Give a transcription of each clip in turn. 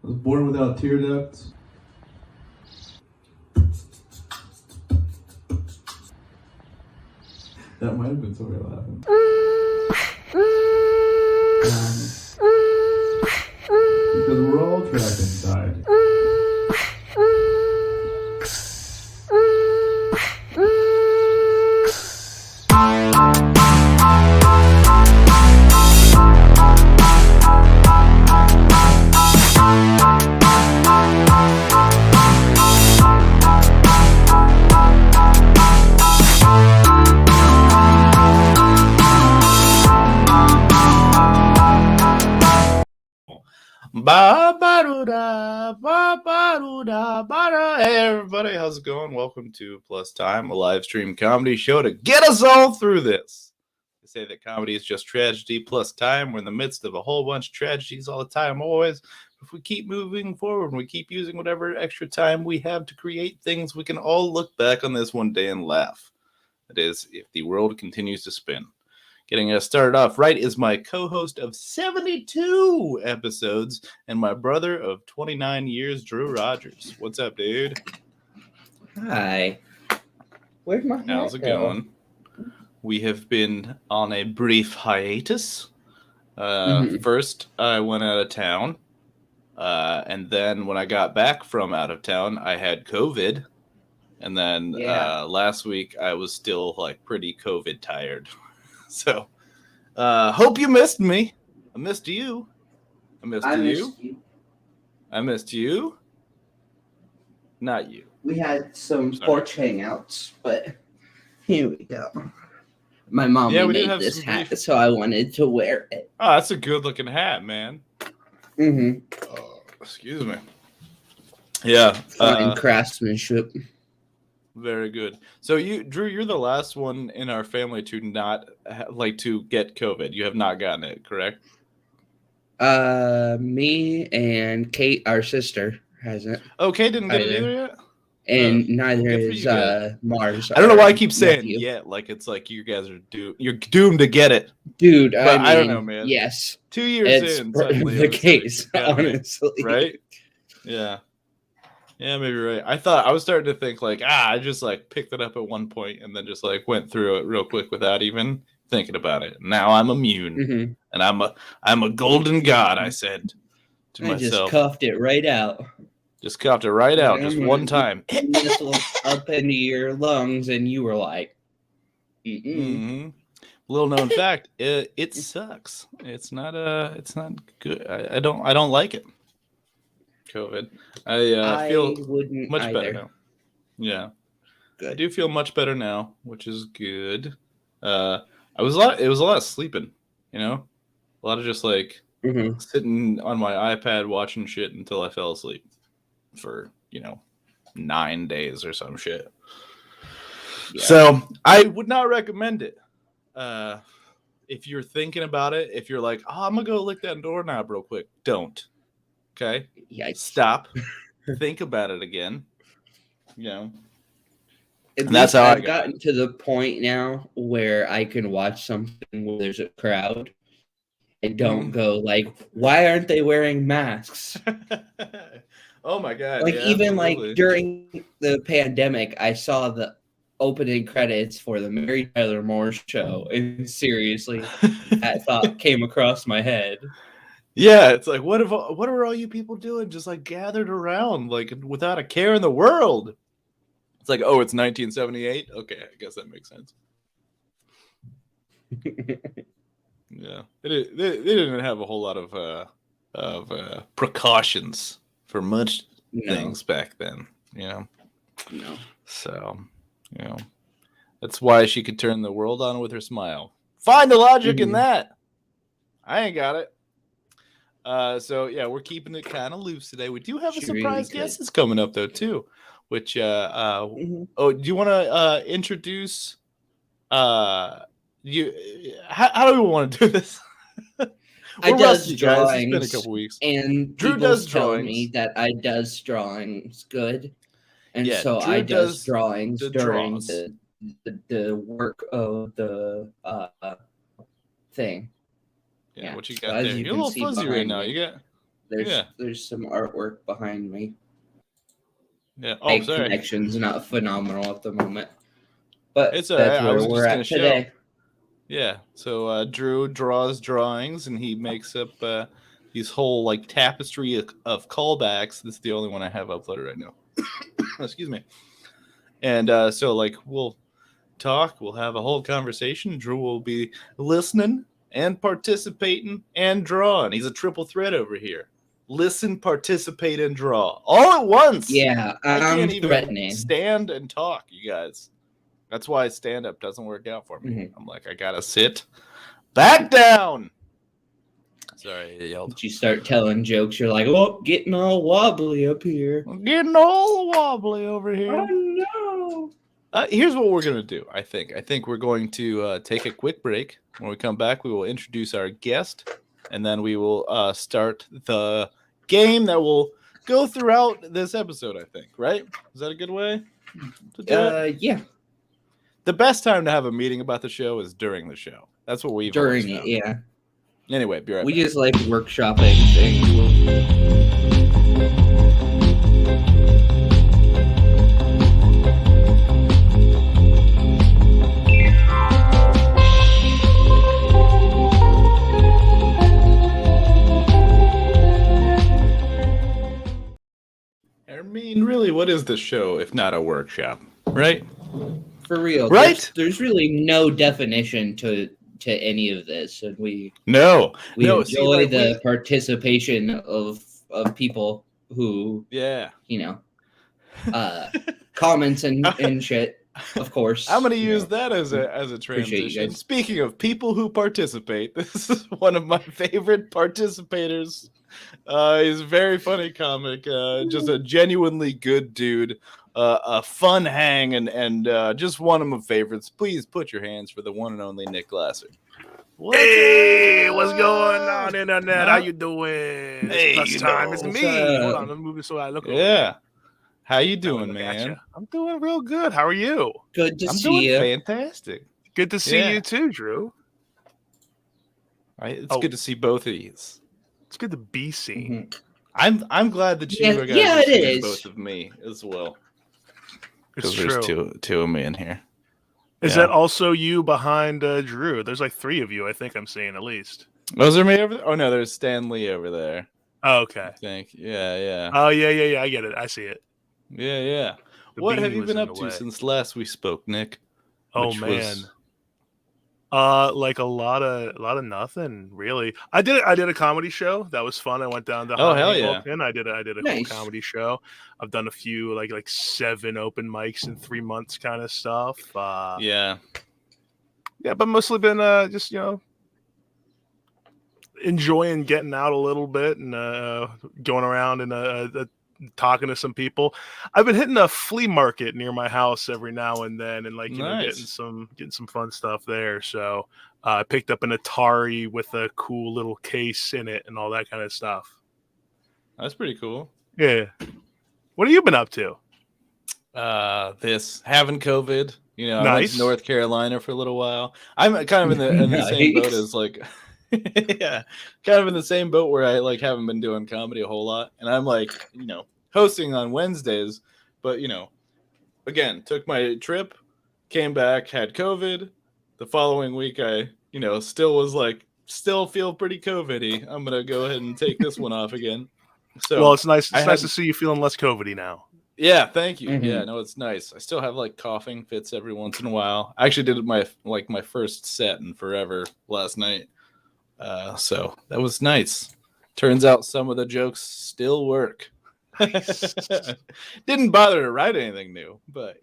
I was born without tear ducts. That might have been Tori laughing. Because we're all trapped inside. Hey everybody, how's it going? Welcome to Plus Time, a live stream comedy show to get us all through this. They say that comedy is just tragedy plus time. We're in the midst of a whole bunch of tragedies all the time, always. If we keep moving forward and we keep using whatever extra time we have to create things, we can all look back on this one day and laugh. That is, if the world continues to spin. Getting us started off right is my co-host of 72 episodes and my brother of 29 years, Drew Rogers. What's up, dude? Hi. Where'd my hat How's it going? We have been on a brief hiatus. First, I went out of town. And then when I got back from out of town, I had COVID. And then last week, I was still like pretty COVID tired. So, hope you missed me. I missed you. I missed you. I missed you. Not you. We had some porch hangouts, but here we go. My mom made this hat, so I wanted to wear it. Oh, that's a good-looking hat, man. Mm-hmm. Oh, excuse me. Yeah. Fine craftsmanship. Very good. So Drew, you're the last one in our family to not to get COVID. You have not gotten it, correct? Me and Kate, our sister, hasn't. Oh, Kate didn't get it either yet? And neither is Mars. I don't know why I keep saying yet, like it's like you guys are you're doomed to get it. Dude, I don't know, man. Yes. 2 years in, suddenly the case, honestly. Right? Yeah. Yeah, maybe right. I was starting to think like, I just like picked it up at one point and then just like went through it real quick without even thinking about it. Now I'm immune, and I'm a golden god. I said to myself, just cuffed it right out. Just cuffed it right out, just one time. Missile up into your lungs, and you were like, Little known fact, it sucks. It's not good. I don't like it. COVID. I feel much better now. Yeah, good. I do feel much better now, which is good. It was a lot of sleeping, a lot of just like sitting on my iPad watching shit until I fell asleep for 9 days or some shit. Yeah. So I would not recommend it. If you're thinking about it, if you're like, I'm gonna go lick that doorknob real quick, don't. Okay. Yikes. Stop. Think about it again. And that's how I've gotten to the point now where I can watch something where there's a crowd and don't go like, why aren't they wearing masks? Oh my god. Like even like during the pandemic, I saw the opening credits for the Mary Tyler Moore show, and seriously, that thought came across my head. Yeah, it's like, what are all you people doing? Just like gathered around, like without a care in the world. It's like, oh, it's 1978. Okay, I guess that makes sense. Yeah, they didn't have a whole lot of precautions for much things back then. No. So, that's why she could turn the world on with her smile. Find the logic in that. I ain't got it. So yeah, we're keeping it kind of loose today. We do have a surprise guest that's coming up though too, which oh, do you want to introduce how do we want to do this? I does drawings. It's been a couple weeks, and Drew does drawings. Me that I does drawings good, and so Drew I does drawings during the work of the thing. Yeah, what you got there? You're a little fuzzy right now. You got There's some artwork behind me. Yeah. Oh, Big sorry. Connection's not phenomenal at the moment, but It's that's I where was we're just gonna at today. show. Yeah. So Drew draws drawings, and he makes up these whole like tapestry of callbacks. This is the only one I have uploaded right now. Excuse me. And so like we'll talk, we'll have a whole conversation. Drew will be listening and participating and drawing. He's a triple threat over here. Listen, participate, and draw all at once. Yeah, I can't threatening. even stand and talk, you guys. That's why stand-up doesn't work out for me. Mm-hmm. I'm like, I gotta sit back down. Sorry, I yelled. You start telling jokes, you're like, oh, getting all wobbly up here. I'm getting all wobbly over here. Oh, no. Here's what we're going to do, I think. I think we're going to take a quick break. When we come back, we will introduce our guest, and then we will start the game that will go throughout this episode, I think. Right? Is that a good way to do it? Yeah. The best time to have a meeting about the show is during the show. That's what we've during it, yeah. Anyway, be right we back. just like workshopping things. I mean, really, what is this show if not a workshop, right? For real, right? There's really no definition to any of this, and we enjoy the participation of people who comments and shit. Of course, I'm going to use that as a transition. Speaking of people who participate, this is one of my favorite participators. He's a very funny comic, just a genuinely good dude, a fun hang, and just one of my favorites. Please put your hands for the one and only Nick Glasser. Hey, what's going on, internet? How you doing? Hey, Plus time. It's me. Hold on, let me move it so I look over. Yeah. How you doing, man? I'm doing real good. How are you? Good to see you. Fantastic. Good to see you too, Drew. It's good to see both of you. It's good to be seen. Mm-hmm. I'm glad that you guys are seeing both of me as well. It's true. There's two of me in here. Is that also you behind Drew? There's like three of you, I think I'm seeing at least. Was there me over there? Oh no, there's Stan Lee over there. Oh, okay. I think. Yeah. Oh yeah. I get it. I see it. Yeah. What have you been up to since last we spoke, Nick? Oh man. Like a lot of nothing really. I did a comedy show that was fun. I went down to and I did a cool comedy show. I've done a few like 7 open mics in 3 months kind of stuff. Yeah, but mostly been just enjoying getting out a little bit and going around and talking to some people. I've been hitting a flea market near my house every now and then, and getting some fun stuff there. So I picked up an Atari with a cool little case in it and all that kind of stuff. That's pretty cool. Yeah. What have you been up to? Having COVID. I went to North Carolina for a little while. I'm kind of in the same boat as like. Yeah, kind of in the same boat where I haven't been doing comedy a whole lot, and I'm hosting on Wednesdays, but again, took my trip, came back, had COVID. The following week, I still feel pretty COVID-y. I'm gonna go ahead and take this one off again. So well, it's nice. It's nice to see you feeling less COVID-y now. Yeah, thank you. Mm-hmm. Yeah, no, it's nice. I still have coughing fits every once in a while. I actually did my first set in forever last night. So that was nice. Turns out some of the jokes still work. Nice. Didn't bother to write anything new, but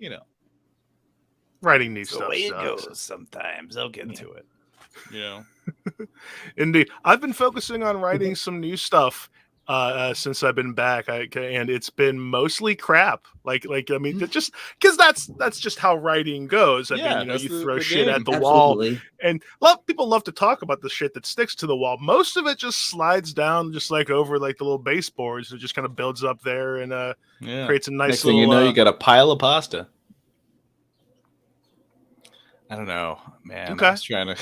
writing new stuff. The way it goes sometimes. I'll get to it. Indeed, I've been focusing on writing some new stuff since I've been back, and it's been mostly crap. I mean, just because that's just how writing goes. I mean, you throw shit at the wall, and people love to talk about the shit that sticks to the wall. Most of it just slides down, just over the little baseboards. It just kind of builds up there and creates a nice. Next thing you know, you got a pile of pasta. I don't know, man. Okay. I was trying to.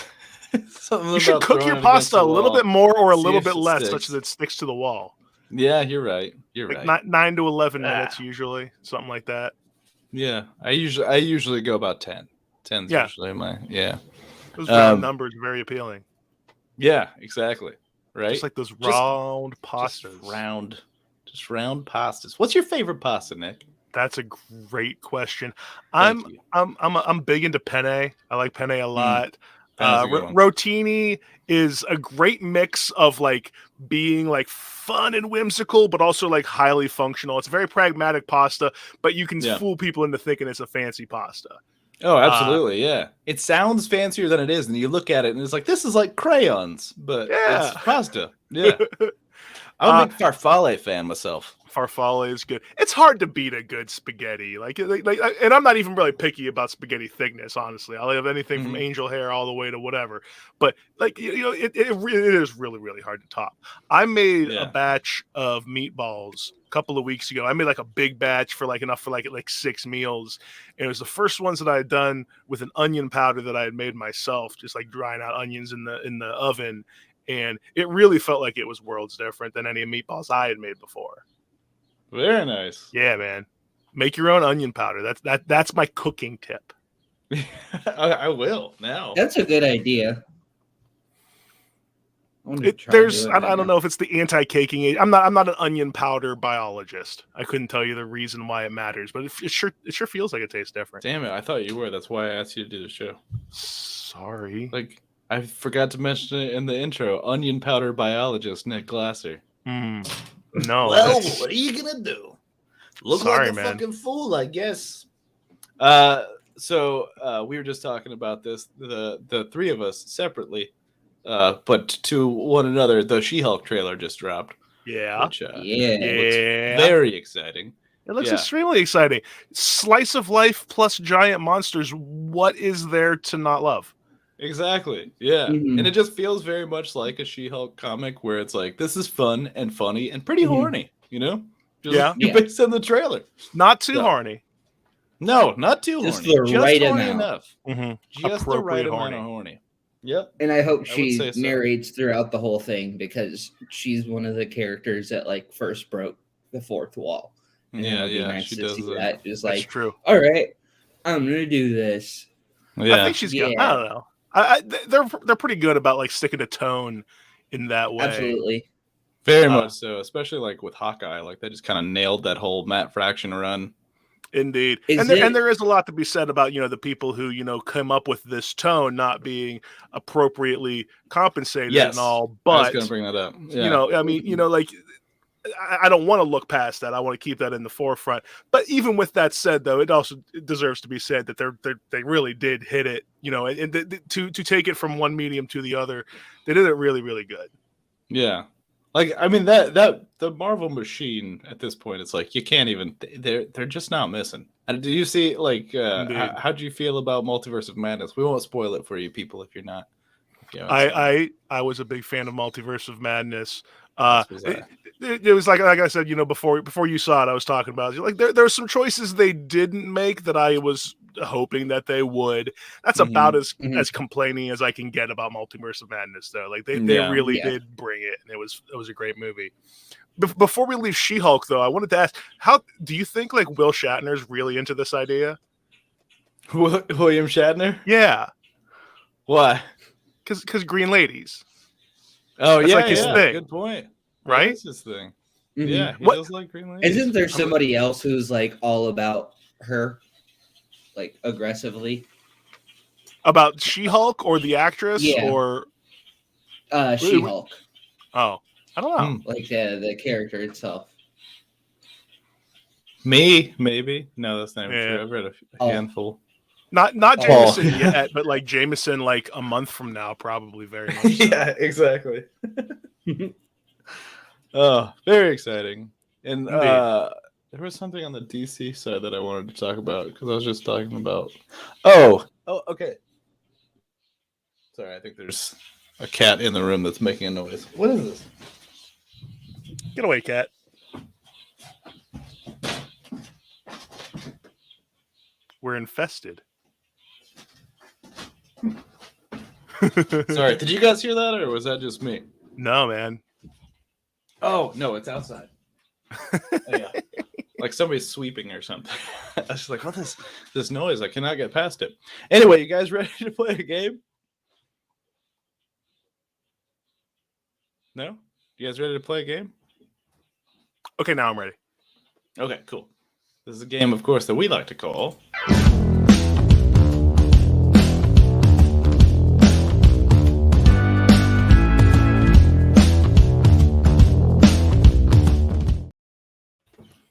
You should cook your pasta a little bit more or a little bit less, such that it sticks to the wall. Yeah, you're right. You're like right. 9 to 11 minutes usually, something like that. Yeah, I usually go about 10. 10's usually my Those round numbers are very appealing. Yeah, exactly. Right. Just like those round pastas. Just round pastas. What's your favorite pasta, Nick? That's a great question. I'm big into penne. I like penne a lot. Rotini is a great mix of like being like fun and whimsical, but also like highly functional. It's a very pragmatic pasta, but you can fool people into thinking it's a fancy pasta. Oh, absolutely, yeah. It sounds fancier than it is, and you look at it and it's like, this is like crayons, but it's pasta. Yeah. I'm a big farfalle fan myself. Farfalle is good. It's hard to beat a good spaghetti. Like, and I'm not even really picky about spaghetti thickness, honestly. I'll have anything from angel hair all the way to whatever. But like, it is really, really hard to top. I made a batch of meatballs a couple of weeks ago. I made like a big batch for like enough for like 6 meals. And it was the first ones that I had done with an onion powder that I had made myself, just like drying out onions in the oven. And it really felt like it was worlds different than any meatballs I had made before. Very nice. Yeah, man. Make your own onion powder. That's my cooking tip. I will now. That's a good idea. I don't know if it's the anti-caking. I'm not an onion powder biologist. I couldn't tell you the reason why it matters, but it sure feels like it tastes different. Damn it! I thought you were. That's why I asked you to do the show. Sorry. Like, I forgot to mention it in the intro. Onion powder biologist Nick Glasser. No. Well, what are you gonna do? Look like a fucking fool, I guess. So we were just talking about this, the three of us separately, but to one another. The She-Hulk trailer just dropped. Yeah. Which, looks very exciting. It looks extremely exciting. Slice of life plus giant monsters. What is there to not love? Exactly. Yeah. And it just feels very much like a She-Hulk comic where it's like, this is fun and funny and pretty horny, you know? Just based on the trailer. Not too horny. No, not too horny. Just the right amount. Enough. Just the right amount of horny. Yep. And I hope she narrates throughout the whole thing, because she's one of the characters that like first broke the fourth wall. And nice she does that. Just like, that's true. All right, I'm gonna do this. Yeah. I think she's good. I don't know. They're pretty good about like sticking to tone in that way. Absolutely. Very much so, especially like with Hawkeye. Like they just kind of nailed that whole Matt Fraction run. Indeed. And there is a lot to be said about, the people who, come up with this tone not being appropriately compensated and all. But I was going to bring that up. Yeah. Like, I don't want to look past that. I want to keep that in the forefront. But even with that said, though, it also deserves to be said that they really did hit it, and to take it from one medium to the other, they did it really, really good. Yeah. Like, I mean, that the Marvel machine at this point, it's like you can't even. They're just not missing. And do you see like how do you feel about Multiverse of Madness? We won't spoil it for you people if you're not. I was a big fan of Multiverse of Madness. It was like I said, before you saw it, I was talking about it. Like there's some choices they didn't make that I was hoping that they would. That's about as complaining as I can get about Multiverse of Madness, though. Like they really did bring it, and it was a great movie. Before we leave She-Hulk, though, I wanted to ask, how do you think like Will Shatner's really into this idea? William Shatner? Yeah. Why? Because Green Ladies. Oh, that's like his thing. Good point. Right? That's his thing. Yeah, he does like Green Ladies. Isn't there somebody else who's like all about her, like aggressively? About She-Hulk or the actress or She-Hulk? Oh, I don't know. Like the character itself. Me, maybe. No, that's not even true. I've read a handful. Not Jameson yet, but like Jameson, like a month from now, probably very much. So. Yeah, exactly. Oh, very exciting. And there was something on the DC side that I wanted to talk about because I was just talking about. Oh, okay. Sorry, I think there's a cat in the room that's making a noise. What is this? Get away, cat. We're infested. Sorry, did you guys hear that, or was that just me? No, man. Oh no, it's outside. Oh, yeah. Like somebody's sweeping or something. I was like, what is this noise? I cannot get past it. Anyway, you guys ready to play a game? No? You guys ready to play a game? Okay, now I'm ready. Okay, cool. This is a game, of course, that we like to call...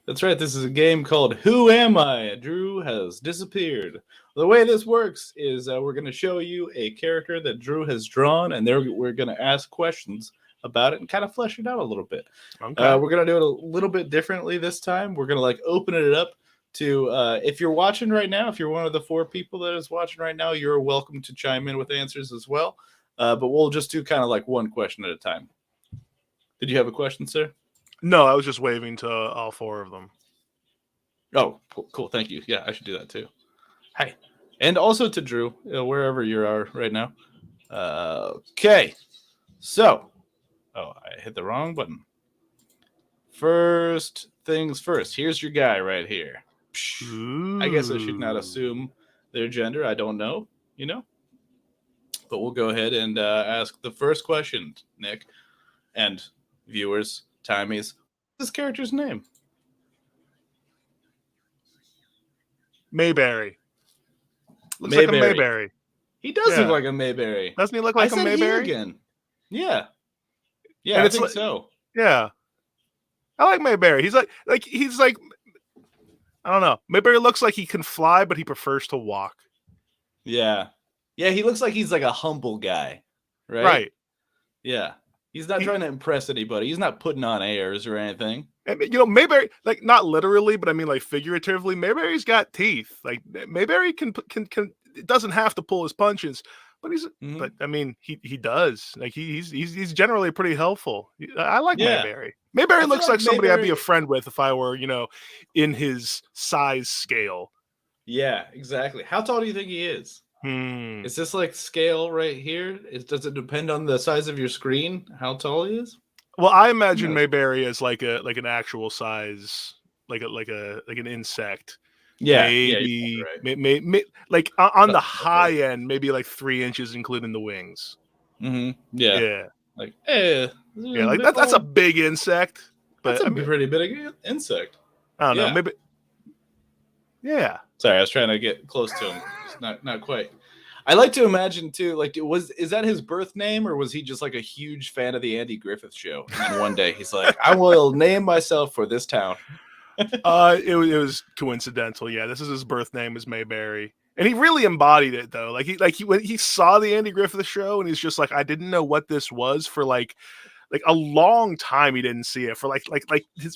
That's right, this is a game called Who Am I? Drew has disappeared. The way this works is we're going to show you a character that Drew has drawn, and we're going to ask questions about it and kind of flesh it out a little bit. Okay. We're going to do it a little bit differently this time. We're going to like open it up to, if you're watching right now, if you're one of the 4 people that is watching right now, you're welcome to chime in with answers as well. But we'll just do kind of like one question at a time. Did you have a question, sir? No, I was just waving to all 4 of them. Oh, cool. Thank you. Yeah, I should do that too. Hi. And also to Drew, wherever you are right now. Okay. So, I hit the wrong button. First things first. Here's your guy right here. Ooh. I guess I should not assume their gender. I don't know, But we'll go ahead and ask the first question, Nick, and viewers, Timies. What's this character's name? Mayberry. Looks Mayberry. like a Mayberry. He does look like a Mayberry. Doesn't he look like a Mayberry? Again. Yeah. Yeah, And I it's think so. Yeah. I like Mayberry. He's like I don't know. Mayberry looks like he can fly, but he prefers to walk. Yeah. Yeah, he looks like he's like a humble guy. Right? Right. Yeah. He's not trying to impress anybody. He's not putting on airs or anything. And, Mayberry, like not literally, but I mean like figuratively, Mayberry's got teeth. Like Mayberry can doesn't have to pull his punches, but but I mean he does. Like he's generally pretty helpful. I like Mayberry. Mayberry looks like somebody I'd be a friend with if I were, in his size scale. Yeah, exactly. How tall do you think he is? Is this like scale right here? Does it depend on the size of your screen? How tall he is? Well, I imagine Mayberry as like an actual size, like an insect. Yeah, maybe, right. like on the high end, maybe like 3 inches, including the wings. Mm-hmm. Yeah. Yeah. Like, like that's a big insect. But that's a pretty big insect. I don't know. Maybe. Yeah. Sorry, I was trying to get close to him. Not quite. I like to imagine too, like, is that his birth name, or was he just like a huge fan of the Andy Griffith Show? And then one day he's like, I will name myself for this town. It was coincidental. Yeah, this is his birth name is Mayberry, and he really embodied it though. When he saw the Andy Griffith Show, and he's just like, I didn't know what this was for like a long time. He didn't see it for like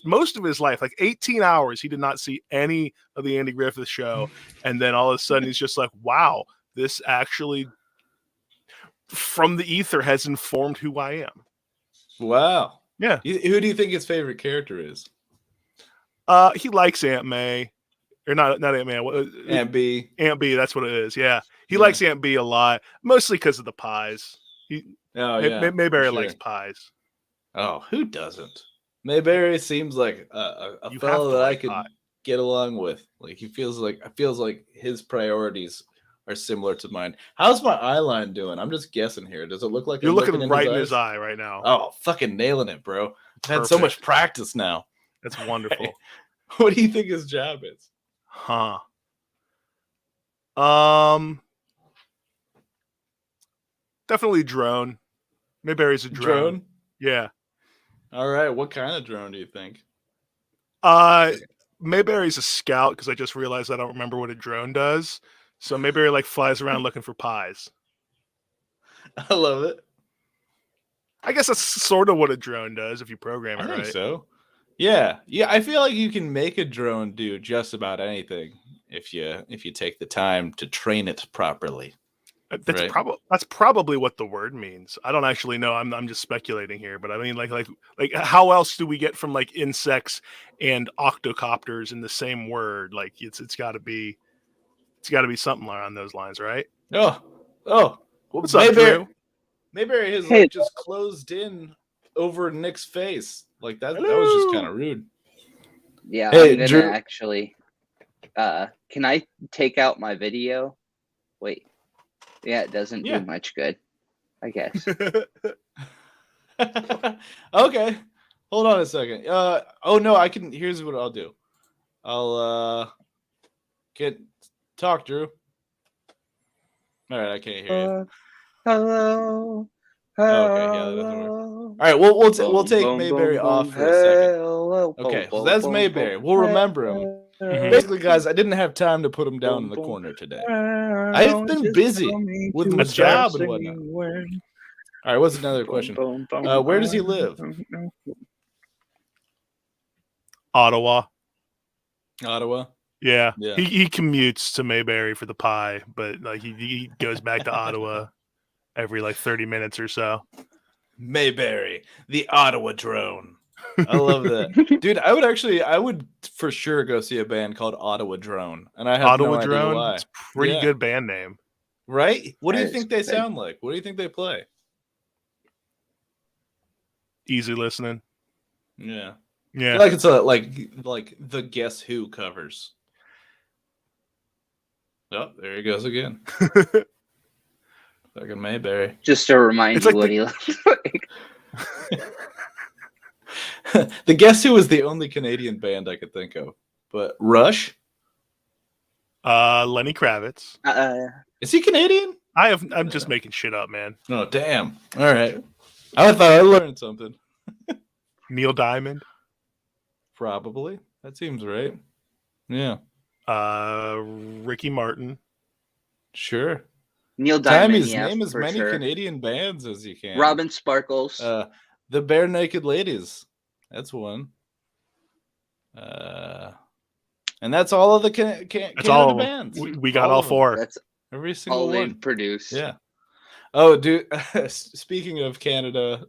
most of his life, like 18 hours. He did not see any of the Andy Griffith Show, and then all of a sudden he's just like, wow, this actually from the ether has informed who I am. Wow. Yeah. Who do you think his favorite character is? He likes Aunt May, or not Aunt May. Aunt B. Aunt B. That's what it is. Yeah, he likes Aunt B a lot, mostly because of the pies. Mayberry likes pies. Oh, who doesn't? Mayberry seems like a fellow that I could get along with. Like he feels like his priorities are similar to mine. How's my eye line doing? I'm just guessing here. Does it look like you're looking right in his eye right now? Oh, fucking nailing it, bro! I've had so much practice now. That's wonderful. What do you think his job is? Huh. Definitely drone. Mayberry's a drone. Yeah. All right. What kind of drone do you think? Mayberry's a scout because I just realized I don't remember what a drone does. So Mayberry like flies around looking for pies. I love it. I guess that's sort of what a drone does if you program it right. I think so. Yeah. I feel like you can make a drone do just about anything if you take the time to train it properly. That's probably what the word means. I don't actually know. I'm just speculating here, but I mean, like how else do we get from like insects and octocopters in the same word? Like it's got to be something around those lines, right? Oh. What's up, Drew? Mayberry has just closed in over Nick's face. Like that was just kind of rude. Yeah, hey, I'm gonna Drew. actually. Can I take out my video? Wait. Yeah, it doesn't do much good, I guess. Okay. Hold on a second. Oh no, I can. Here's what I'll do. I'll talk, Drew. All right, I can't hear you. Hello. Okay, yeah, that doesn't work. All right, we'll take Mayberry off for a second. Okay, so that's Mayberry. We'll remember him. Basically, guys, I didn't have time to put him down in the corner today. I've been busy with my job and whatnot. All right, what's another question? Where does he live? Ottawa. Ottawa. Yeah. He commutes to Mayberry for the pie, but like he goes back to Ottawa every like 30 minutes or so. Mayberry, the Ottawa drone. I love that, dude. I would for sure go see a band called Ottawa Drone, and I have Ottawa no Drone. idea why. It's a pretty good band name, right? What do you think they sound like? What do you think they play? Easy listening. Yeah. Yeah. I feel like it's like the Guess Who covers. Oh, there he goes again. Fucking Mayberry. Just to remind you what he looks like. The Guess Who is the only Canadian band I could think of. But Rush? Lenny Kravitz. Is he Canadian? I'm just making shit up, man. Oh, damn. All right. I thought I learned something. Neil Diamond. Probably. That seems right. Yeah. Ricky Martin. Sure. Neil Diamond. Name as many Canadian bands as you can. Robin Sparkles. The Bare Naked Ladies. That's one. And that's all of the Canada bands. We got all four. That's every single all one they've produced. Yeah. Oh, dude. Speaking of Canada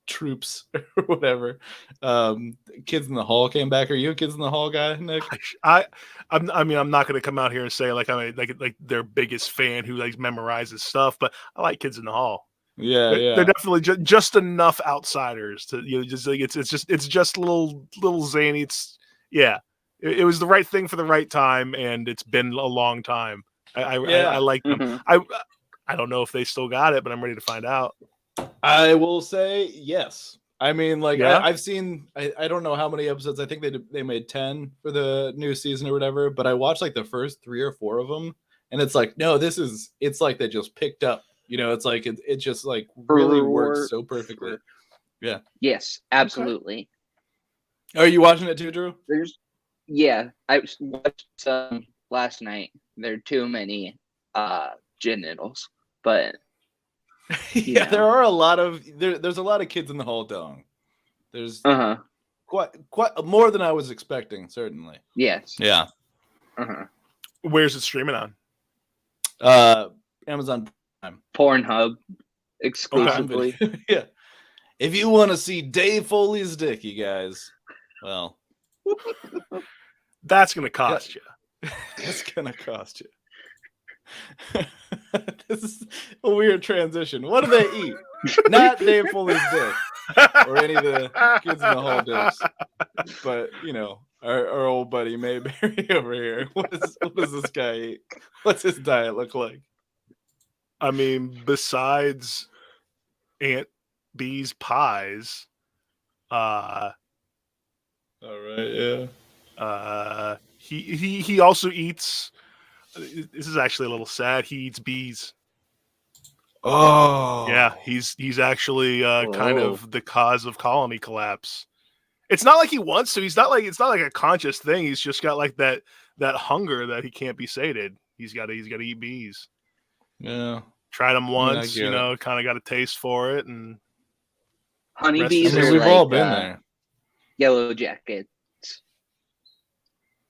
troops or whatever, Kids in the Hall came back. Are you a Kids in the Hall guy, Nick? I mean, I'm not going to come out here and say like I'm like their biggest fan who like memorizes stuff, but I like Kids in the Hall. Yeah, they're definitely just enough outsiders to just like it's just little zany. It was the right thing for the right time, and it's been a long time. I like them. Mm-hmm. I don't know if they still got it, but I'm ready to find out. I will say yes. I mean, like I've seen. I don't know how many episodes. I think they made 10 for the new season or whatever. But I watched like the first 3 or 4 of them, and it's like no, it's like they just picked up. You know, it's like it just like really works so perfectly. Yeah. Yes, absolutely. Okay. Are you watching it too, Drew? I watched some last night. There are too many genitals, but there are a lot of there's a lot of Kids in the Hall dong. There's quite more than I was expecting, certainly. Yes. Yeah. Where's it streaming on? Amazon Prime. Pornhub exclusively. Okay. Yeah. If you want to see Dave Foley's dick, you guys, well, that's gonna cost you. It's gonna cost you. This is a weird transition. What do they eat? Not Dave Foley's dick or any of the Kids in the Hall dicks, but you know our old buddy Mayberry over here. What does this guy eat? What's his diet look like? I mean, besides Aunt Bee's pies, all right, yeah. He also eats. This is actually a little sad. He eats bees. Oh, yeah. He's actually kind of the cause of colony collapse. It's not like he wants to. It's not like a conscious thing. He's just got like that hunger that he can't be sated. He's got to eat bees. Yeah. Tried them once, kind of got a taste for it, and honeybees are we've like, all been there. Yellow Jackets.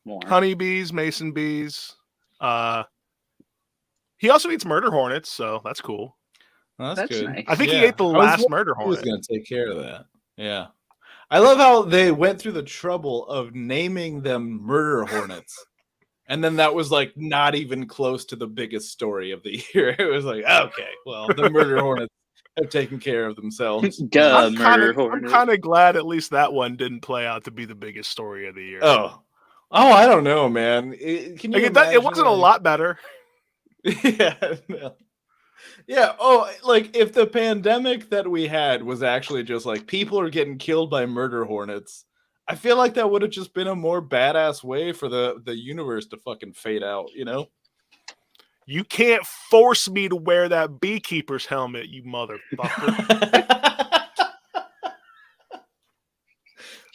More honeybees, mason bees. He also eats murder hornets, so that's cool. Well, that's good. Nice. I think he ate the last murder hornet. Who's going to take care of that? Yeah. I love how they went through the trouble of naming them murder hornets. And then that was like not even close to the biggest story of the year. It was like, okay, well, the murder hornets have taken care of themselves. Duh, I'm murder hornet. kind of glad at least that one didn't play out to be the biggest story of the year. Oh, I don't know, man. Can you imagine? It wasn't a lot better. Yeah, no. Yeah. Oh, like if the pandemic that we had was actually just like people are getting killed by murder hornets, I feel like that would have just been a more badass way for the universe to fucking fade out, you know? You can't force me to wear that beekeeper's helmet, you motherfucker.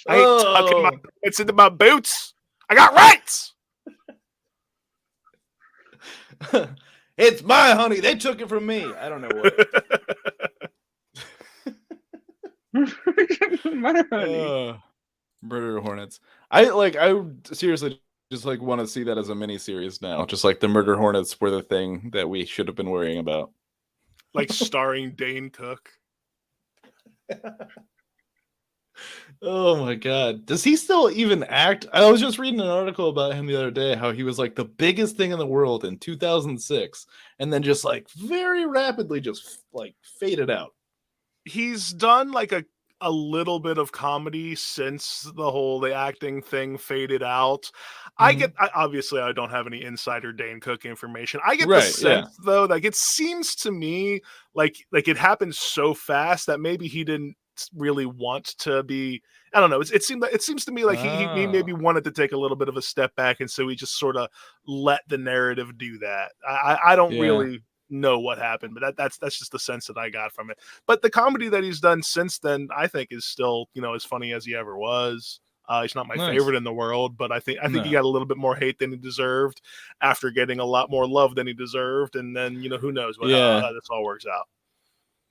I ain't tucking my pants into my boots. I got rights. It's my honey. They took it from me. I don't know what. My honey. Murder hornets. I seriously just like want to see that as a mini series now. Just like the murder hornets were the thing that we should have been worrying about. Like starring Dane Cook. Oh my god. Does he still even act? I was just reading an article about him the other day, how he was like the biggest thing in the world in 2006 and then just like very rapidly just like faded out. He's done like a little bit of comedy since the acting thing faded out. Obviously I don't have any insider Dane Cook information. I get the sense though, like it seems to me like it happened so fast that maybe he didn't really want to be. I don't know. It seems to me like he maybe wanted to take a little bit of a step back, and so he just sort of let the narrative do that. I don't really know what happened, but that's just the sense that I got from it. But the comedy that he's done since then, I think, is still as funny as he ever was. He's not my favorite in the world, but I think he got a little bit more hate than he deserved after getting a lot more love than he deserved, and then who knows how this all works out.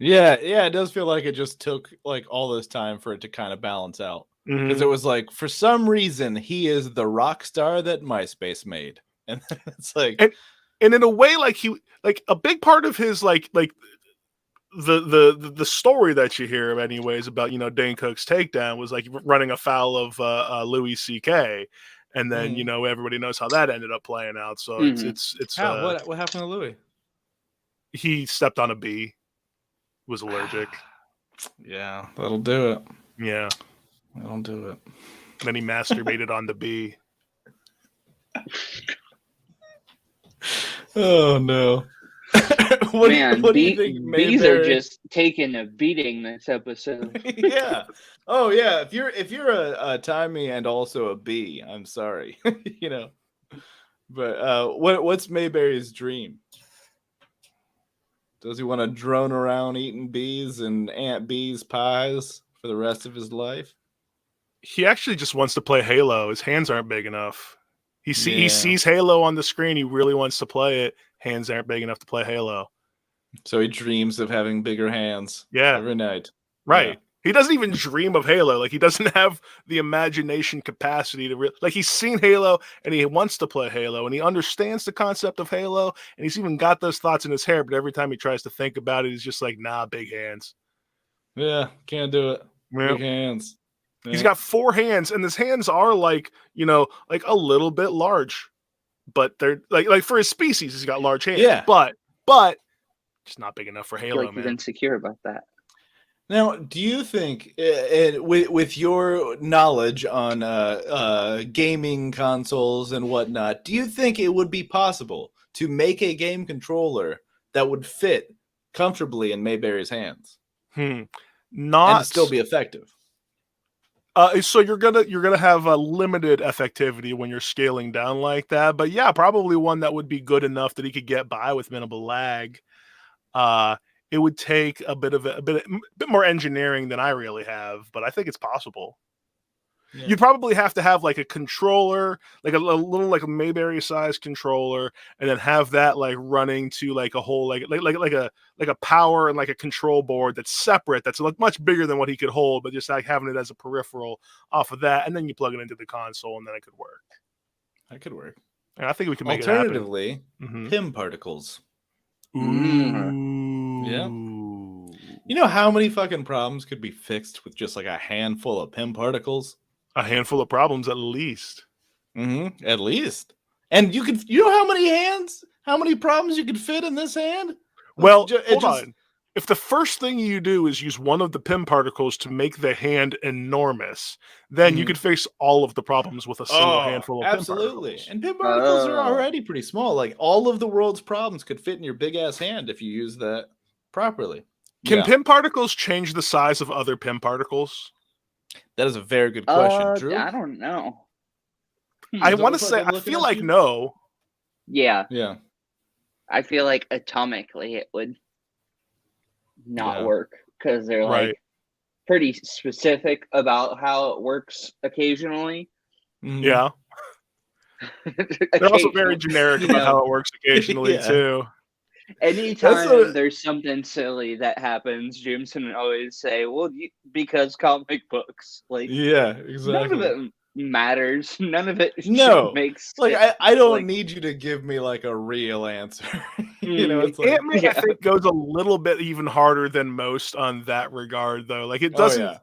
Yeah, it does feel like it just took like all this time for it to kind of balance out. Because it was like, for some reason, he is the rock star that MySpace made. And it's like... And in a way, like a big part of his like the story that you hear anyways about Dane Cook's takedown was like running afoul of Louis C.K. And then everybody knows how that ended up playing out. So it's what happened to Louis? He stepped on a bee. Was allergic. Yeah, that'll do it. Yeah, that'll do it. Then he masturbated on the bee. Oh no! What do you think? Bees are just taking a beating this episode. Yeah. Oh yeah. If you're a Tommy and also a bee, I'm sorry. But what's Mayberry's dream? Does he want to drone around eating bees and Aunt Bee's pies for the rest of his life? He actually just wants to play Halo. His hands aren't big enough. He sees Halo on the screen. He really wants to play it. Hands aren't big enough to play Halo. So he dreams of having bigger hands. Yeah. Every night. Right. Yeah. He doesn't even dream of Halo. Like, he doesn't have the imagination capacity to like, he's seen Halo and he wants to play Halo and he understands the concept of Halo and he's even got those thoughts in his head, but every time he tries to think about it, he's just like, nah, big hands. Yeah, can't do it. Yep. Big hands. Yeah. He's got 4 hands and his hands are like, like a little bit large, but they're like for his species, he's got large hands. Yeah. But just not big enough for Halo, man. He's insecure about that. Now, do you think, with your knowledge on gaming consoles and whatnot, do you think it would be possible to make a game controller that would fit comfortably in Mayberry's hands? Not and still be effective. So you're gonna have a limited effectivity when you're scaling down like that, but yeah, probably one that would be good enough that he could get by with minimal lag. It would take a bit more engineering than I really have, but I think it's possible. Yeah. You'd probably have to have like a controller, like a little like a Mayberry sized controller, and then have that like running to like a whole like a power and like a control board that's separate, that's much bigger than what he could hold, but just like having it as a peripheral off of that, and then you plug it into the console, and then it could work. That could work. And I think we can make it happen. Alternatively, PIM particles. Ooh. Yeah. You know how many fucking problems could be fixed with just like a handful of PIM particles? A handful of problems at least. At least. And you know how many problems you could fit in this hand? Well, hold on. if the first thing you do is use one of the Pym particles to make the hand enormous, then you could face all of the problems with a single handful of Pym particles. And Pym particles are already pretty small. Like all of the world's problems could fit in your big ass hand if you use that properly. Can Pym particles change the size of other Pym particles? That is a very good question, Drew. I don't know. I want to say, I feel like no. Yeah. Yeah. I feel like atomically it would not work because they're like pretty specific about how it works occasionally. Yeah. They're also very generic about how it works occasionally too. Anytime there's something silly that happens, Jameson always say, "Well, because comic books, like, exactly. None of it matters. None of it makes like I don't need you to give me like a real answer." It's like Ant-Man, I think, goes a little bit even harder than most on that regard, though. Like it doesn't.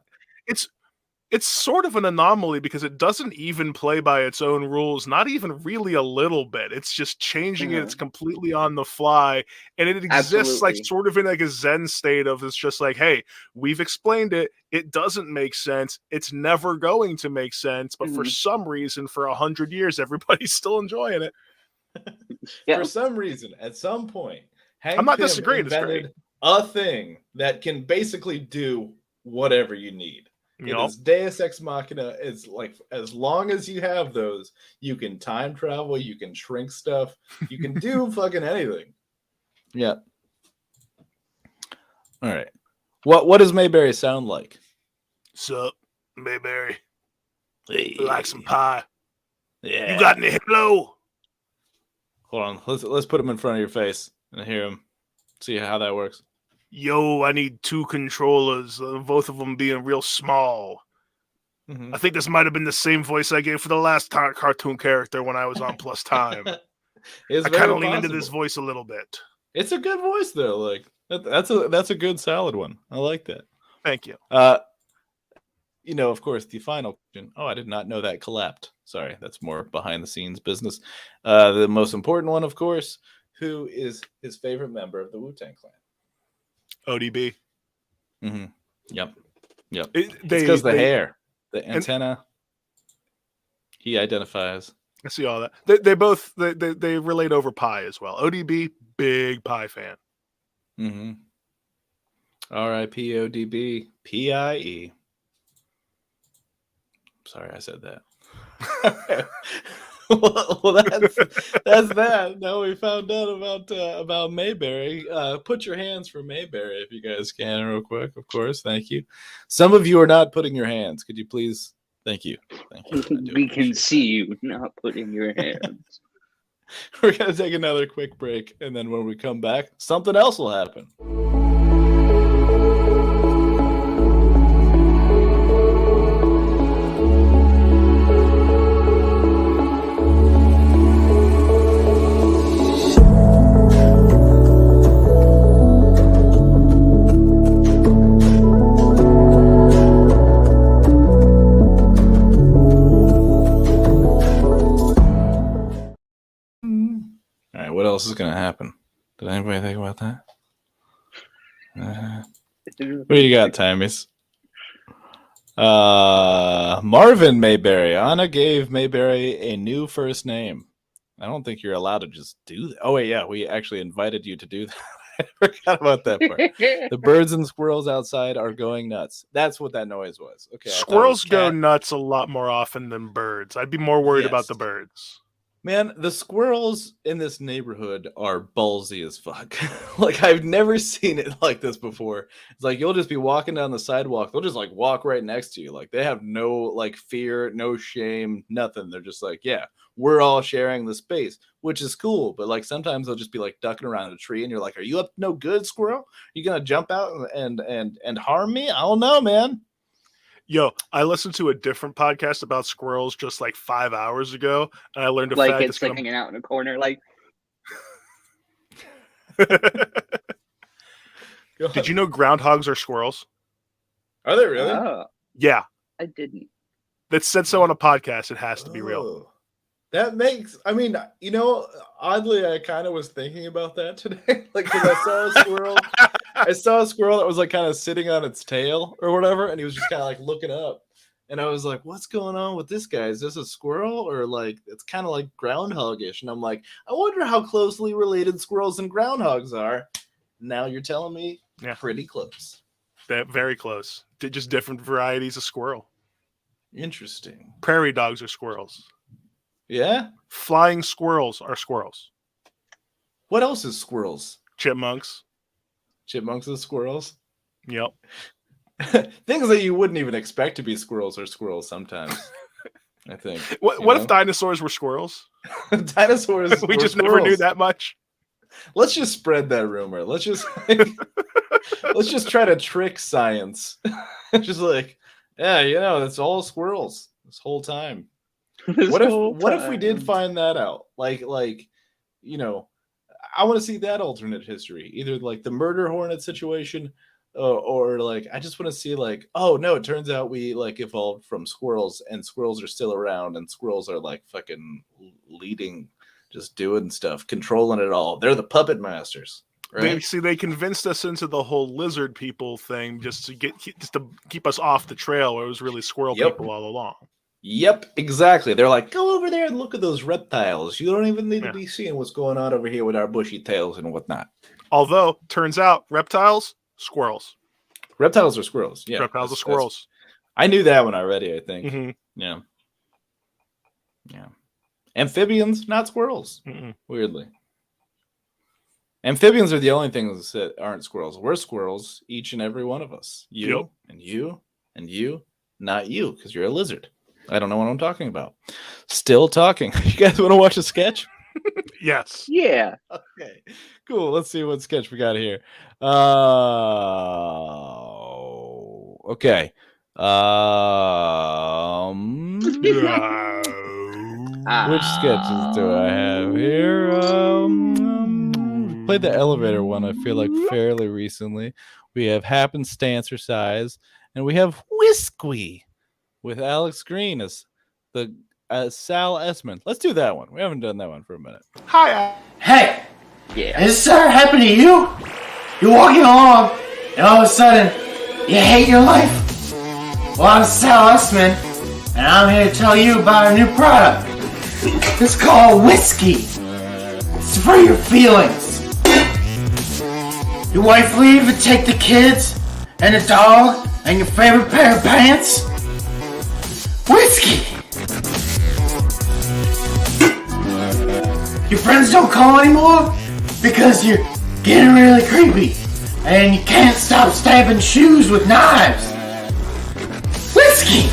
It's sort of an anomaly because it doesn't even play by its own rules, not even really a little bit. It's just changing it. It's completely on the fly. And it exists like sort of in like a Zen state of it's just like, hey, we've explained it. It doesn't make sense. It's never going to make sense. But for some reason, for 100 years, everybody's still enjoying it. For some reason, at some point, I'm not disagreeing. Invented a thing that can basically do whatever you need. It is Deus Ex Machina. It's like as long as you have those, you can time travel, you can shrink stuff, you can do fucking anything. Yeah. All right. What does Mayberry sound like? Sup, Mayberry? Hey. Like some pie? Yeah. You got any hello? Hold on. Let's put him in front of your face and hear him. See how that works. Yo, I need 2 controllers, both of them being real small. I think this might have been the same voice I gave for the last cartoon character when I was on Plus Time. I kind of lean into this voice a little bit. It's a good voice, though. Like that's a good solid one. I like that. Thank you. Of course, the final question. Oh, I did not know that collapsed. Sorry, that's more behind the scenes business. The most important one, of course, who is his favorite member of the Wu-Tang Clan? ODB. Yep. It's because the hair, the antenna. He identifies. I see all that. They both they relate over pie as well. ODB, big pie fan. R.I.P. ODB. P.I.E. Sorry, I said that. Well, that's that. Now we found out about Mayberry. Put your hands for Mayberry if you guys can, real quick. Of course, thank you. Some of you are not putting your hands. Could you please? Thank you. We can see you not putting your hands. We're gonna take another quick break, and then when we come back, something else will happen. What else is going to happen? Did anybody think about that? What do you got, Timmys? Marvin Mayberry. Anna gave Mayberry a new first name. I don't think you're allowed to just do that. Oh, wait, yeah. We actually invited you to do that. I forgot about that part. The birds and squirrels outside are going nuts. That's what that noise was. Okay. Squirrels go nuts a lot more often than birds. I'd be more worried about the birds. Man, the squirrels in this neighborhood are ballsy as fuck. Like, I've never seen it like this before. It's like, you'll just be walking down the sidewalk. They'll just, like, walk right next to you. Like, they have no, like, fear, no shame, nothing. They're just like, yeah, we're all sharing the space, which is cool. But, like, sometimes they'll just be, like, ducking around a tree, and you're like, are you up to no good, squirrel? You gonna jump out and harm me? I don't know, man. Yo, I listened to a different podcast about squirrels just like 5 hours ago, and I learned a like fact. It's like hanging out in a corner, like. Did you know groundhogs are squirrels? Are they really? Yeah. I didn't. That said so on a podcast. It has to be real. That makes, I mean, oddly, I kind of was thinking about that today. Like, because I saw a squirrel I saw a squirrel that was like kind of sitting on its tail or whatever, and he was just kind of like looking up. And I was like, what's going on with this guy? Is this a squirrel? Or like, it's kind of like groundhog-ish. And I'm like, I wonder how closely related squirrels and groundhogs are. Now you're telling me pretty close. They're very close. Just different varieties of squirrel. Interesting. Prairie dogs are squirrels. Yeah? Flying squirrels are squirrels. What else is squirrels? Chipmunks. Chipmunks are squirrels? Yep. Things that you wouldn't even expect to be squirrels are squirrels sometimes. I think. What if dinosaurs were squirrels? Dinosaurs. We just never knew that much. Let's just spread that rumor. Let's just try to trick science. Just like, yeah, it's all squirrels this whole time. What if we did find that out? Like, I want to see that alternate history. Either like the murder hornet situation. Or like I just want to see like, oh no, it turns out we like evolved from squirrels, and squirrels are still around, and squirrels are like fucking leading, just doing stuff, controlling it all. They're the puppet masters, right? They convinced us into the whole lizard people thing just to keep us off the trail, where it was really squirrel people all along. Yep, exactly. They're like, go over there and look at those reptiles. You don't even need to be seeing what's going on over here with our bushy tails and whatnot. Although turns out reptiles. Squirrels. Reptiles are squirrels. Yeah. Reptiles are squirrels. I knew that one already, I think. Mm-hmm. Yeah. Amphibians, not squirrels. Mm-mm. Weirdly. Amphibians are the only things that aren't squirrels. We're squirrels, each and every one of us. You and you and you, not you, because you're a lizard. I don't know what I'm talking about. Still talking. You guys want to watch a sketch? Yes. Yeah. Okay. Cool. Let's see what sketch we got here. Okay. Which sketches do I have here? Played the elevator one, I feel like, fairly recently. We have Happenstancercise, and we have Whiskey with Alex Green as the Sal Essman. Let's do that one. We haven't done that one for a minute. Hi. Hey. Yeah. Has this ever happened to you? You're walking along, and all of a sudden, you hate your life. Well, I'm Sal Essman, and I'm here to tell you about a new product. It's called Whiskey. It's for your feelings. Your wife leave and take the kids, and the dog, and your favorite pair of pants. Whiskey. Your friends don't call anymore because you're getting really creepy and you can't stop stabbing shoes with knives. Whiskey!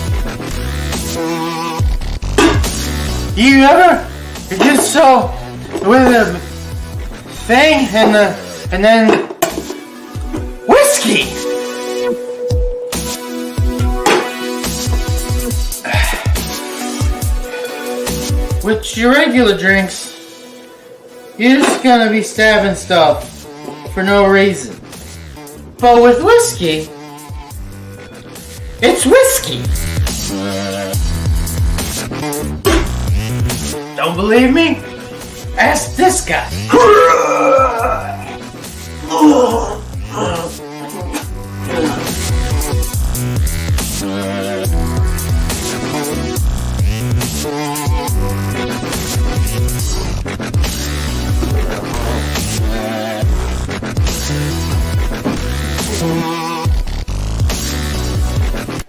You ever get so with a thing and then whiskey? With your regular drinks, you're just gonna be stabbing stuff for no reason. But with whiskey, it's whiskey. Don't believe me? Ask this guy.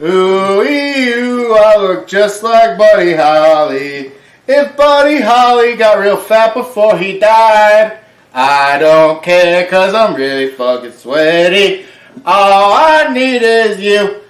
Ooh, I look just like Buddy Holly. If Buddy Holly got real fat before he died, I don't care cause I'm really fucking sweaty. All I need is you.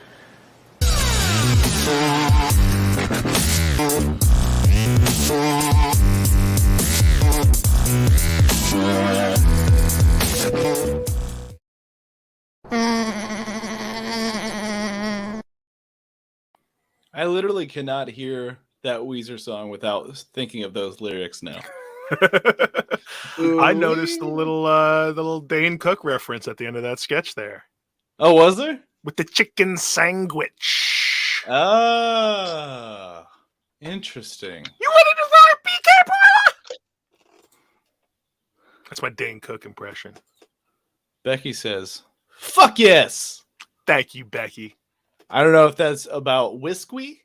I literally cannot hear that Weezer song without thinking of those lyrics now. I noticed the little Dane Cook reference at the end of that sketch there. Oh, was there? With the chicken sandwich. Ah, interesting. You ready to fire PK, brother? That's my Dane Cook impression. Becky says, Fuck yes. Thank you, Becky. I don't know if that's about whiskey.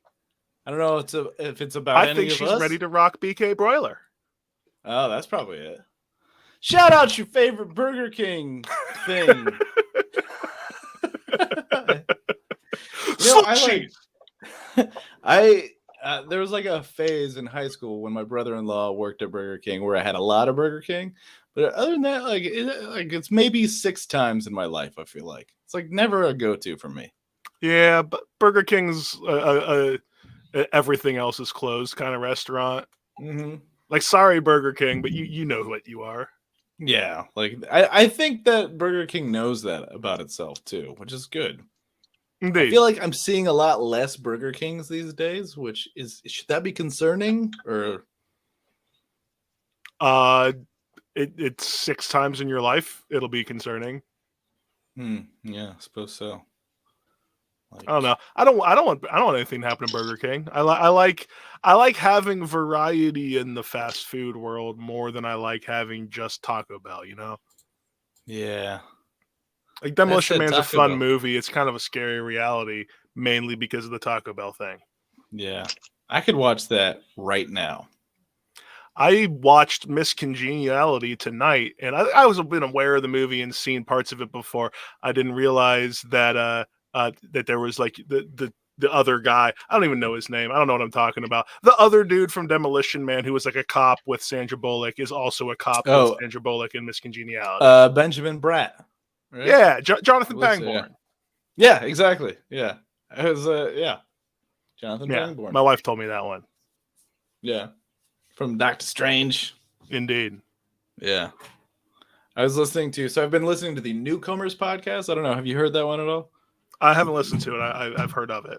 I don't know if it's about any of us. I think she's ready to rock BK Broiler. Oh, that's probably it. Shout out your favorite Burger King thing. There was like a phase in high school when my brother-in-law worked at Burger King where I had a lot of Burger King. But other than that, it's maybe 6 times in my life, I feel like. It's like never a go-to for me. Yeah, but Burger King's everything else is closed kind of restaurant. Mm-hmm. Like, sorry, Burger King, but you know what you are. Yeah, like I think that Burger King knows that about itself too, which is good. Indeed. I feel like I'm seeing a lot less Burger Kings these days, which should that be concerning or? It's 6 times in your life. It'll be concerning. Yeah, I suppose so. I don't know. I don't want anything to happen to Burger King. I like having variety in the fast food world more than I like having just Taco Bell, you know? Yeah. Like Demolition Man's a fun movie. It's kind of a scary reality, mainly because of the Taco Bell thing. Yeah. I could watch that right now. I watched Miss Congeniality tonight, and I was been aware of the movie and seen parts of it before. I didn't realize that that there was like the other guy. I don't even know his name. I don't know what I'm talking about. The other dude from Demolition Man who was like a cop with Sandra Bullock is also a cop with Sandra Bullock in Miss Congeniality. Benjamin Bratt. Right? Yeah, Jonathan Pangborn. Yeah, exactly. Yeah. It was Jonathan Pangborn. My wife told me that one. Yeah. From Doctor Strange. Indeed. Yeah. I've been listening to the Newcomers podcast. I don't know. Have you heard that one at all? I haven't listened to it. I've heard of it.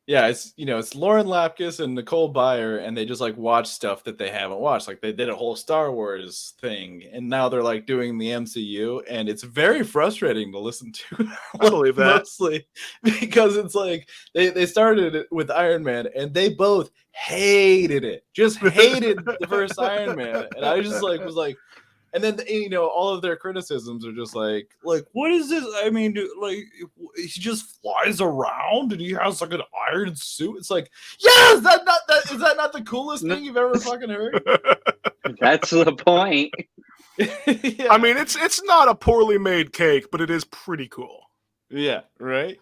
Yeah, it's Lauren Lapkus and Nicole Byer, and they just like watch stuff that they haven't watched. Like they did a whole Star Wars thing, and now they're like doing the MCU, and it's very frustrating to listen to. I believe that. Mostly because it's like they started it with Iron Man, and they both hated it. Just hated the first Iron Man, and I just was like. And then, all of their criticisms are just like, what is this? I mean, he just flies around and he has like an iron suit. It's like, yeah, is that not the coolest thing you've ever fucking heard? That's the point. Yeah. I mean, it's not a poorly made cake, but it is pretty cool. Yeah, right?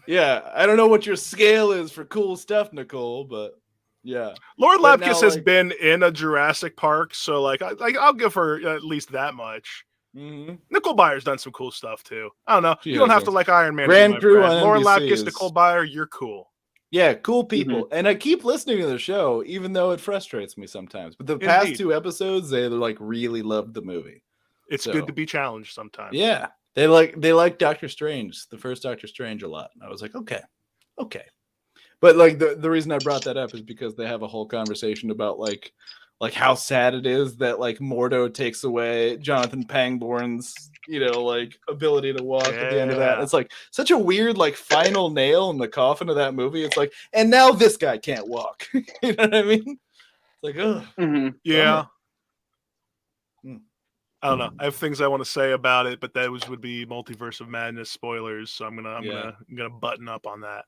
Yeah, I don't know what your scale is for cool stuff, Nicole, but... Yeah, Lauren Lapkus has been in a Jurassic Park, so I'll give her at least that much. Mm-hmm. Nicole Byer's done some cool stuff too. I don't know. You don't have to like Iron Man. Grand Crew on Lauren NBC Lapkus, Nicole Byer, you're cool. Yeah, cool people, and I keep listening to the show, even though it frustrates me sometimes. But the past 2 episodes, they like really loved the movie. It's good to be challenged sometimes. Yeah, they like Doctor Strange, the first Doctor Strange, a lot. I was like, okay. But like the reason I brought that up is because they have a whole conversation about like how sad it is that like Mordo takes away Jonathan Pangborn's ability to walk at the end of that. It's like such a weird like final nail in the coffin of that movie. It's like, and now this guy can't walk. You know what I mean? It's like, oh yeah. I don't know. I have things I want to say about it, but those would be Multiverse of Madness spoilers. So I'm gonna button up on that.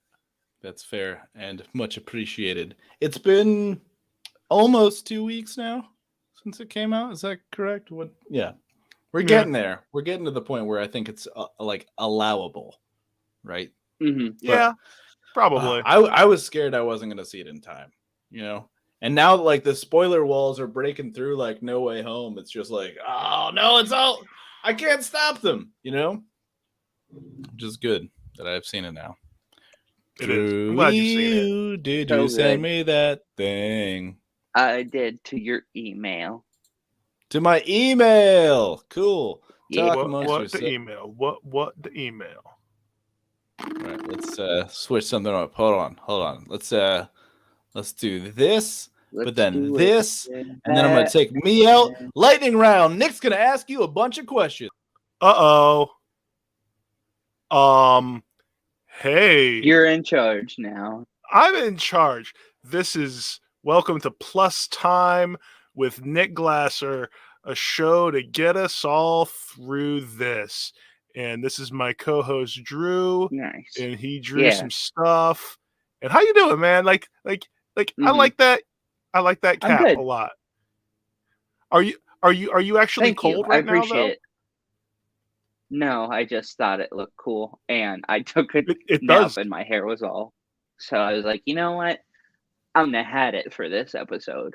That's fair and much appreciated. It's been almost 2 weeks now since it came out. Is that correct? Yeah. We're getting there. We're getting to the point where I think it's like allowable, right? Mm-hmm. Yeah, probably. I was scared I wasn't going to see it in time, And now like the spoiler walls are breaking through like No Way Home. It's just like, oh no, it's out. I can't stop them, Which is good that I've seen it now. It is. I'm glad you've seen it. Did you send me that thing? I did to your email. To my email. Cool. Yeah. What the email? What the email? All right, let's switch something up. Hold on. Let's do this, but then this, and then I'm gonna take me out. Lightning round. Nick's gonna ask you a bunch of questions. Hey. You're in charge now. I'm in charge. This is Welcome to Plus Time with Nick Glasser. a show to get us all through this. And this is my co-host Drew. Nice. And he drew some stuff. And how you doing, man? Like I like that. I like that cap a lot. Are you actually Thank cold you. right I appreciate now, it. No, I just thought it looked cool, and I took a it nap, does. and my hair was all. So I was like, you know what? I'm gonna hat it for this episode.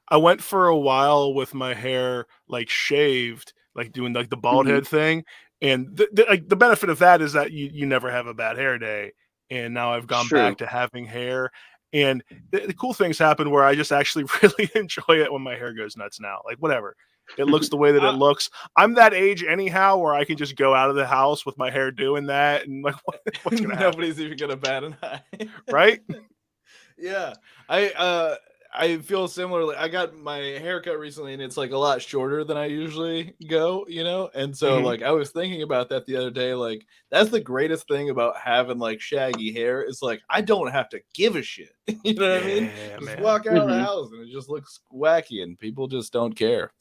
I went for a while with my hair like shaved, like doing like the bald head thing, and the benefit of that is that you never have a bad hair day. And now I've gone back to having hair, and the cool things happen where I just actually really enjoy it when my hair goes nuts now. Like whatever. It looks the way that it looks. I'm that age anyhow where I can just go out of the house with my hair doing that, and like what's gonna happen? Nobody's even gonna bat an eye. Right? Yeah. I feel similarly. I got my haircut recently, and it's like a lot shorter than I usually go, you know? And so like I was thinking about that the other day. Like that's the greatest thing about having like shaggy hair is like I don't have to give a shit. You know what I mean? Just walk out of the house and it just looks wacky and people just don't care.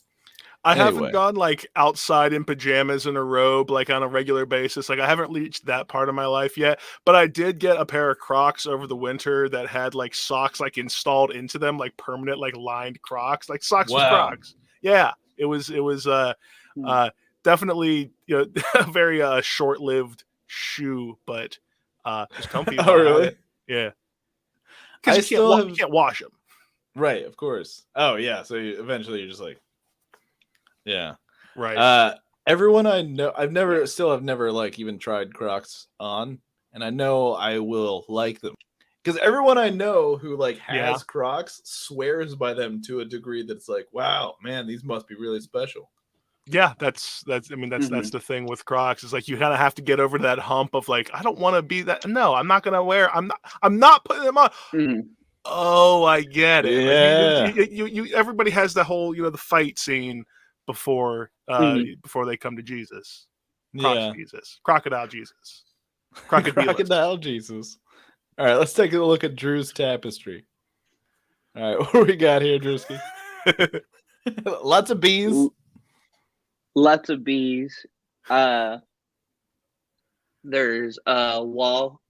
I haven't gone like outside in pajamas and a robe like on a regular basis. Like I haven't reached that part of my life yet, but I did get a pair of Crocs over the winter that had like socks like installed into them, like permanent, like lined Crocs, like socks with Crocs. Yeah, it was definitely, you know, a very short-lived shoe, but it's comfy. Oh, really? Yeah. Because you can't wash them. Right, of course. Oh yeah, so eventually you're just like. Yeah. Right. Everyone I know, I've never like even tried Crocs on, and I know I will like them because everyone I know who like has Crocs swears by them to a degree that's like, wow, man, these must be really special. Yeah, that's that's the thing with Crocs. It's like you kind of have to get over that hump of like, I don't want to be that. No, I'm not gonna wear. I'm not putting them on. Oh, I get it. Yeah. Like you everybody has the whole, you know, the fight scene before they come to Jesus. Jesus. Crocodile Jesus. Crocodile Jesus. All right, let's take a look at Drew's tapestry. All right, what do we got here, Drewski? Lots of bees. Lots of bees. There's a wall.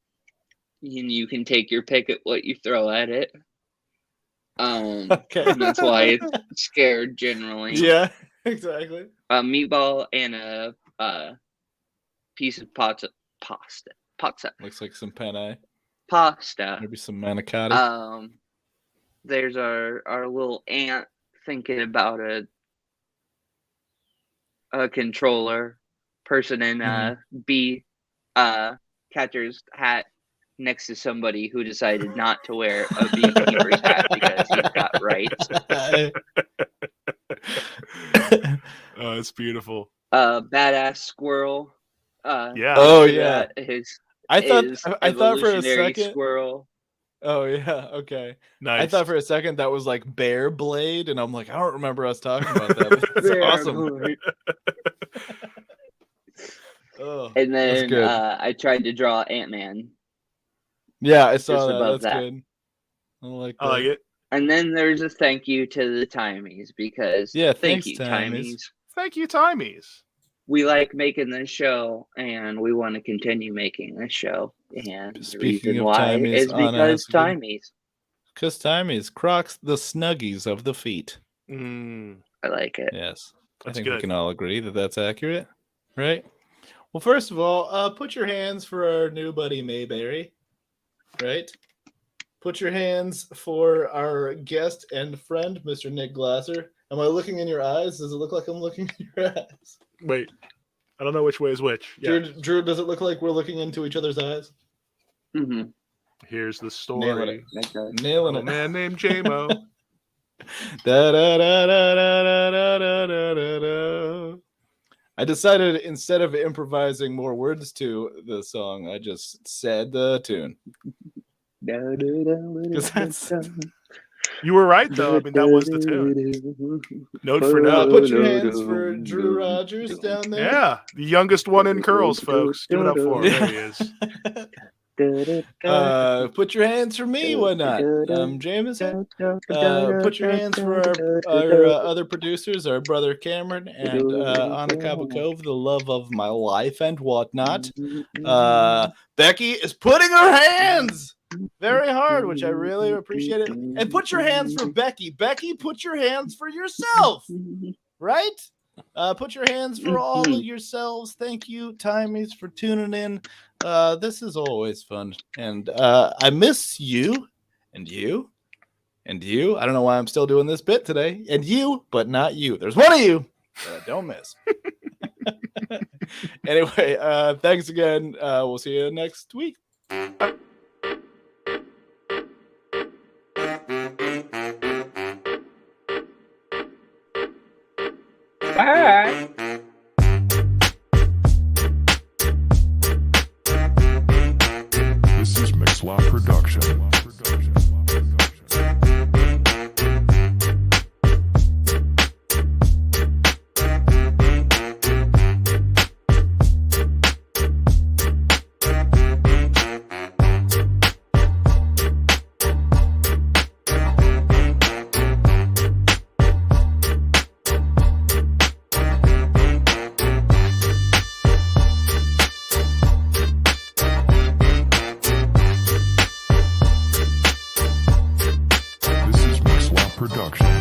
And you can take your pick at what you throw at it. Okay. And that's why it's scared generally. Yeah, exactly. A meatball and a piece of pasta. Looks like some penne. Pasta. Maybe some manicotti. There's our little ant thinking about a controller. Person in a bee catcher's hat next to somebody who decided not to wear a beekeeper's hat because he's got rights. Oh, it's beautiful. Badass squirrel. Yeah. Oh yeah. I his thought for a second. Squirrel. Oh yeah. Okay. Nice. I thought for a second that was like Bear Blade, and I'm like, I don't remember us talking about that. That's awesome. Oh, and then I tried to draw Ant-Man. Yeah, I saw above that. That's that. good. I like it. And then there's a thank you to the Timies because thank you, Timies. Thank you, Timies. We like making this show and we want to continue making this show. And Speaking the reason of why Timies, is because Timies. Because Timies, Crocs, the snuggies of the feet. I like it. Yes. That's I think good. we can all agree that that's accurate, right? Well, first of all, put your hands for our new buddy Mayberry, right? Put your hands for our guest and friend, Mr. Nick Glasser. Am I looking in your eyes? Does it look like I'm looking in your eyes? Wait, I don't know which way is which. Yeah. Drew, does it look like we're looking into each other's eyes? Mm-hmm. Here's the story. Nailing it. A man named J-Mo. I decided instead of improvising more words to the song, I just said the tune. You were right, though. I mean, that was the tune. Note for note. Put your hands for Drew Rogers down there. Yeah, the youngest one in curls, folks. Give it up for him. There he is. Put your hands for me, why not? Jameson. Put your hands for our other producers, our brother Cameron and Anna Kabakov, the love of my life and whatnot. Becky is putting her hands very hard, which I really appreciate it. And put your hands for Becky. Becky, put your hands for yourself, right? Put your hands for all of yourselves. Thank you, Timies, for tuning in. This is always fun. And I miss you and you and you. I don't know why I'm still doing this bit today. And you, but not you. There's one of you that I don't miss. Anyway, thanks again. We'll see you next week. Bye. This is Mixlot Production. Production.